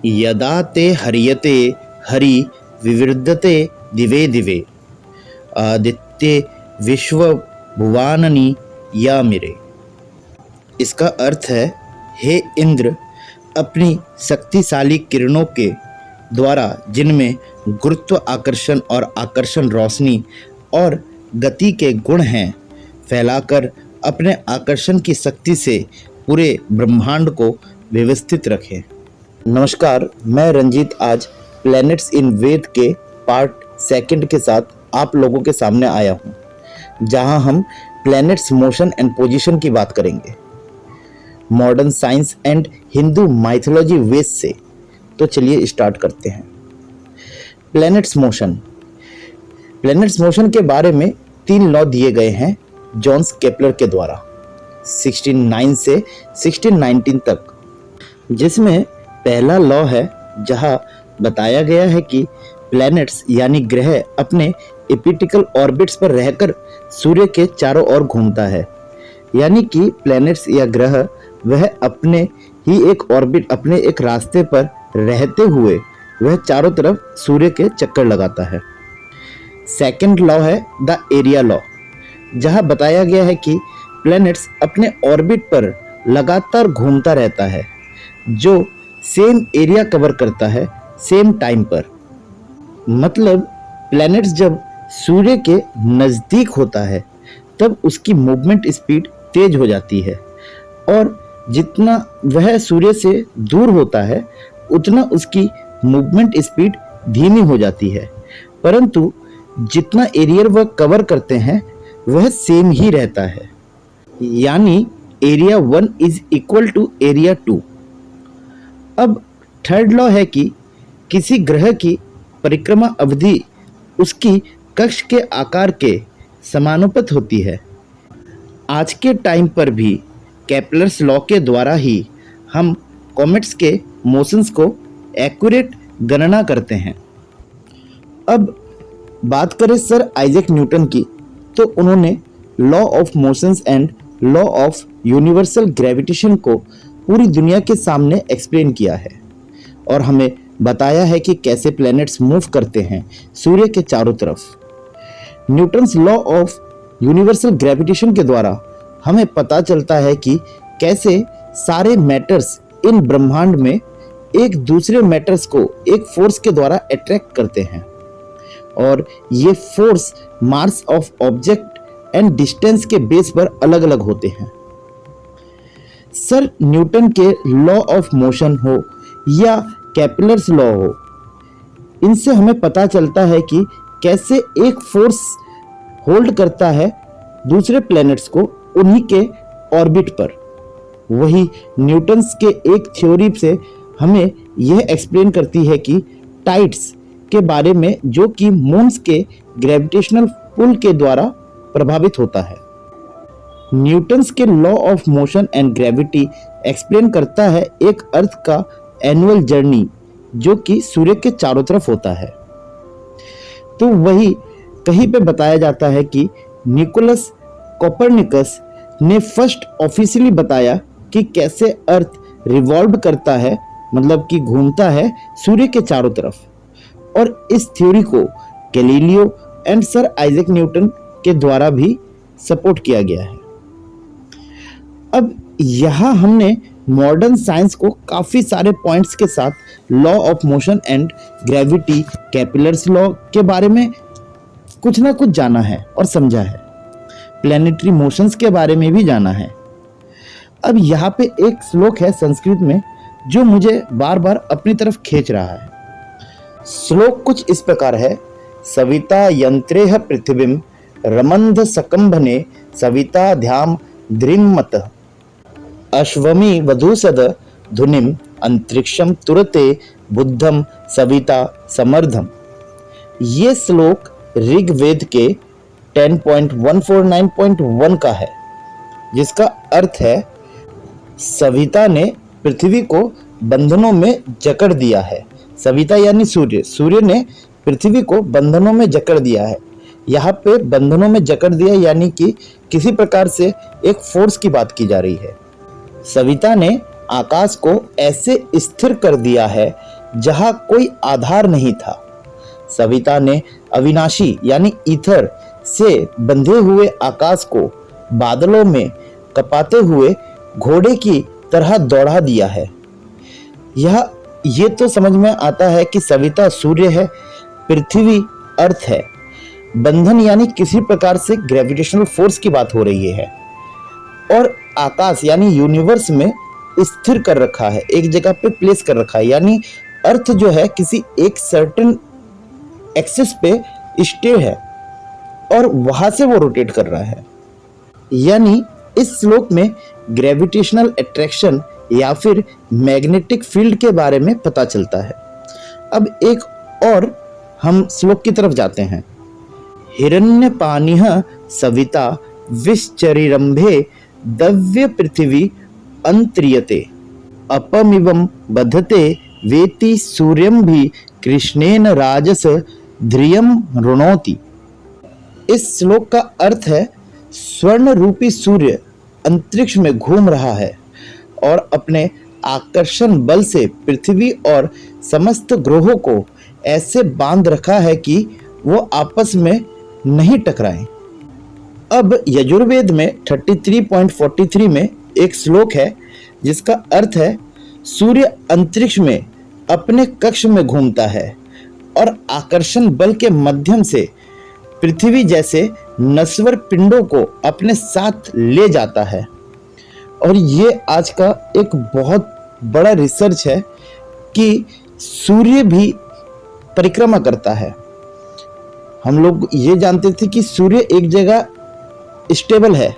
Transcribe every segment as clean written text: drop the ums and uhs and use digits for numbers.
यदा ते हर्यते हरि विवृद्धते दिवे दिवे आदित्य विश्व भुवाननी या मेरे। इसका अर्थ है, हे इंद्र, अपनी शक्तिशाली किरणों के द्वारा जिनमें गुरुत्व आकर्षण और आकर्षण रोशनी और गति के गुण हैं, फैलाकर अपने आकर्षण की शक्ति से पूरे ब्रह्मांड को व्यवस्थित रखें। नमस्कार, मैं रंजीत आज प्लैनेट्स इन वेद के पार्ट सेकंड के साथ आप लोगों के सामने आया हूँ, जहाँ हम प्लैनेट्स मोशन एंड पोजीशन की बात करेंगे modern science and Hindu mythology Veda से। तो चलिए स्टार्ट करते हैं। प्लैनेट्स मोशन के बारे में 3 लॉ दिए गए हैं जॉन्स केपलर के द्वारा 1609 से 1619 तक, जिसमें पहला लॉ है जहां बताया गया है कि प्लैनेट्स यानी ग्रह अपने एपिटिकल ऑर्बिट्स पर रहकर सूर्य के चारों ओर घूमता है। यानी कि प्लैनेट्स या ग्रह वह अपने ही एक ऑर्बिट, अपने एक रास्ते पर रहते हुए वह चारों तरफ सूर्य के चक्कर लगाता है। सेकंड लॉ है द एरिया लॉ, जहां बताया गया है कि प्लैनेट्स अपने ऑर्बिट पर लगातार घूमता रहता है, जो सेम एरिया कवर करता है सेम टाइम पर। मतलब प्लैनेट्स जब सूर्य के नज़दीक होता है तब उसकी मूवमेंट स्पीड तेज हो जाती है, और जितना वह सूर्य से दूर होता है उतना उसकी मूवमेंट स्पीड धीमी हो जाती है। परंतु जितना एरिया वह कवर करते हैं वह सेम ही रहता है, यानी area 1 is equal to area 2। अब थर्ड लॉ है कि किसी ग्रह की परिक्रमा अवधि उसकी कक्ष के आकार के समानुपात होती है। आज के टाइम पर भी केपलर्स लॉ के द्वारा ही हम कॉमेट्स के मोशंस को एक्यूरेट गणना करते हैं। अब बात करें सर आइजैक न्यूटन की, तो उन्होंने law of motions and law of universal gravitation को पूरी दुनिया के सामने एक्सप्लेन किया है और हमें बताया है कि कैसे प्लैनेट्स मूव करते हैं सूर्य के चारों तरफ। Newton's law of universal gravitation के द्वारा हमें पता चलता है कि कैसे सारे मैटर्स इन ब्रह्मांड में एक दूसरे मैटर्स को एक फोर्स के द्वारा अट्रैक्ट करते हैं, और ये force mass of object and distance के बेस पर अलग अलग होते हैं। सर न्यूटन के लॉ ऑफ मोशन हो या केपलर्स लॉ हो, इनसे हमें पता चलता है कि कैसे एक फोर्स होल्ड करता है दूसरे प्लैनेट्स को उन्हीं के ऑर्बिट पर। वही न्यूटन्स के एक थ्योरी से हमें यह एक्सप्लेन करती है कि टाइड्स के बारे में, जो कि मून्स के ग्रेविटेशनल पुल के द्वारा प्रभावित होता है। न्यूटन्स के law of motion and gravity explain करता है एक अर्थ का एनुअल जर्नी, जो कि सूर्य के चारों तरफ होता है। तो वही कहीं पे बताया जाता है कि निकोलस कोपरनिकस ने फर्स्ट ऑफिशियली बताया कि कैसे अर्थ रिवॉल्व करता है, मतलब कि घूमता है सूर्य के चारों तरफ, और इस थ्योरी को Galileo and sir Isaac Newton के द्वारा भी सपोर्ट किया गया है। अब यहाँ हमने मॉडर्न साइंस को काफ़ी सारे पॉइंट्स के साथ law of motion and gravity, Kepler's law के बारे में कुछ ना कुछ जाना है और समझा है। प्लैनेटरी मोशंस के बारे में भी जाना है। अब यहाँ पे एक श्लोक है संस्कृत में जो मुझे बार बार अपनी तरफ खींच रहा है। श्लोक कुछ इस प्रकार है, सविता यंत्रेह पृथ्वीम रमंध सकंभने सविता ध्याम द्रिमत अश्वमी वधूसद धुनिम अंतरिक्षम तुरते बुद्धम सविता समर्धम। ये श्लोक ऋग्वेद के 10.149.1 का है, जिसका अर्थ है सविता ने पृथ्वी को बंधनों में जकड़ दिया है। सविता यानी सूर्य, सूर्य ने पृथ्वी को बंधनों में जकड़ दिया है। यहाँ पे बंधनों में जकड़ दिया यानी कि किसी प्रकार से एक फोर्स की बात की जा रही है। सविता ने आकाश को ऐसे स्थिर कर दिया है जहां कोई आधार नहीं था। सविता ने अविनाशी यानी ईथर से बंधे हुए आकाश को बादलों में कपाते हुए घोड़े की तरह दौड़ा दिया है। ये तो समझ में आता है कि सविता सूर्य है, पृथ्वी अर्थ है, बंधन यानी किसी प्रकार से ग्रेविटेशनल फोर्स की बात हो रही है, और आकाश यानी यूनिवर्स में स्थिर कर रखा है, एक जगह पे प्लेस कर रखा है, यानी अर्थ जो है किसी एक सर्टेन एक्सिस पे स्टे है और वहां से वो रोटेट कर रहा है। यानी इस श्लोक में ग्रेविटेशनल अट्रैक्शन या फिर मैग्नेटिक फील्ड के बारे में पता चलता है। अब एक और हम श्लोक की तरफ जाते हैं। हिरण्यपानिः सविता विश्चरिरंभे दव्य पृथ्वी अंत्रियते अपमिवं बधते वेति सूर्यं भी कृष्णेन राजस ध्रियं रुणोति। इस श्लोक का अर्थ है, स्वर्ण रूपी सूर्य अंतरिक्ष में घूम रहा है और अपने आकर्षण बल से पृथ्वी और समस्त ग्रहों को ऐसे बांध रखा है कि वो आपस में नहीं टकराएं। अब यजुर्वेद में 33.43 में एक श्लोक है जिसका अर्थ है, सूर्य अंतरिक्ष में अपने कक्ष में घूमता है और आकर्षण बल के माध्यम से पृथ्वी जैसे नश्वर पिंडों को अपने साथ ले जाता है। और ये आज का एक बहुत बड़ा रिसर्च है कि सूर्य भी परिक्रमा करता है। हम लोग ये जानते थे कि सूर्य एक जगह स्टेबल है,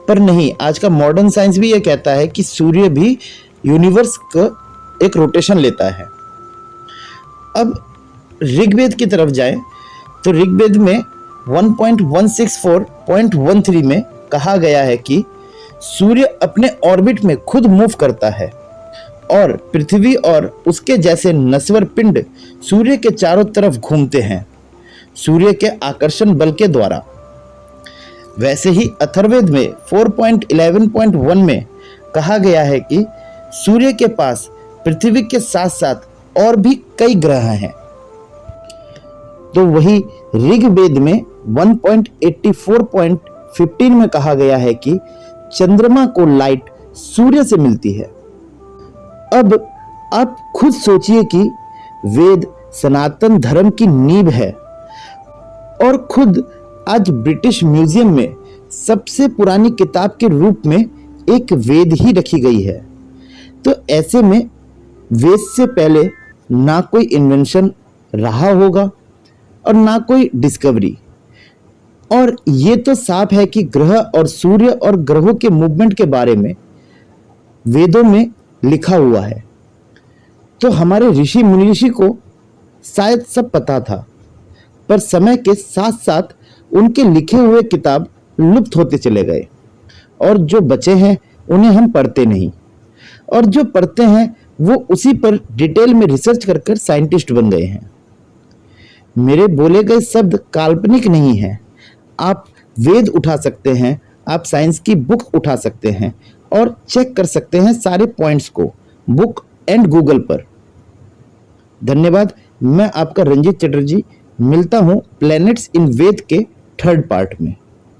पर नहीं, आज का मॉडर्न साइंस भी ये कहता है कि सूर्य भी यूनिवर्स का एक रोटेशन लेता है। अब ऋग्वेद की तरफ जाएं तो ऋग्वेद में 1.164.13 में कहा गया है कि सूर्य अपने ऑर्बिट में खुद मूव करता है और पृथ्वी और उसके जैसे नश्वर पिंड सूर्य के चारों तरफ घूमते हैं सूर्य के आकर्षण बल के द्वारा। वैसे ही अथर्ववेद में 4.11.1 में कहा गया है कि सूर्य के पास पृथ्वी के साथ साथ और भी कई ग्रह हैं। तो वही ऋग्वेद में 1.84.15 में कहा गया है कि चंद्रमा को लाइट सूर्य से मिलती है। अब आप खुद सोचिए कि वेद सनातन धर्म की नींव है और खुद आज ब्रिटिश म्यूजियम में सबसे पुरानी किताब के रूप में एक वेद ही रखी गई है। तो ऐसे में वेद से पहले ना कोई इन्वेंशन रहा होगा और ना कोई डिस्कवरी। और ये तो साफ है कि ग्रह और सूर्य और ग्रहों के मूवमेंट के बारे में वेदों में लिखा हुआ है। तो हमारे ऋषि मुनीषी को शायद सब पता था, पर समय के साथ साथ उनके लिखे हुए किताब लुप्त होते चले गए और जो बचे हैं उन्हें हम पढ़ते नहीं, और जो पढ़ते हैं वो उसी पर डिटेल में रिसर्च कर कर साइंटिस्ट बन गए हैं। मेरे बोले गए शब्द काल्पनिक नहीं है। आप वेद उठा सकते हैं, आप साइंस की बुक उठा सकते हैं और चेक कर सकते हैं सारे पॉइंट्स को बुक एंड गूगल पर। धन्यवाद। मैं आपका रंजीत चटर्जी, मिलता हूं प्लैनेट्स इन वेद के 3rd पार्ट में।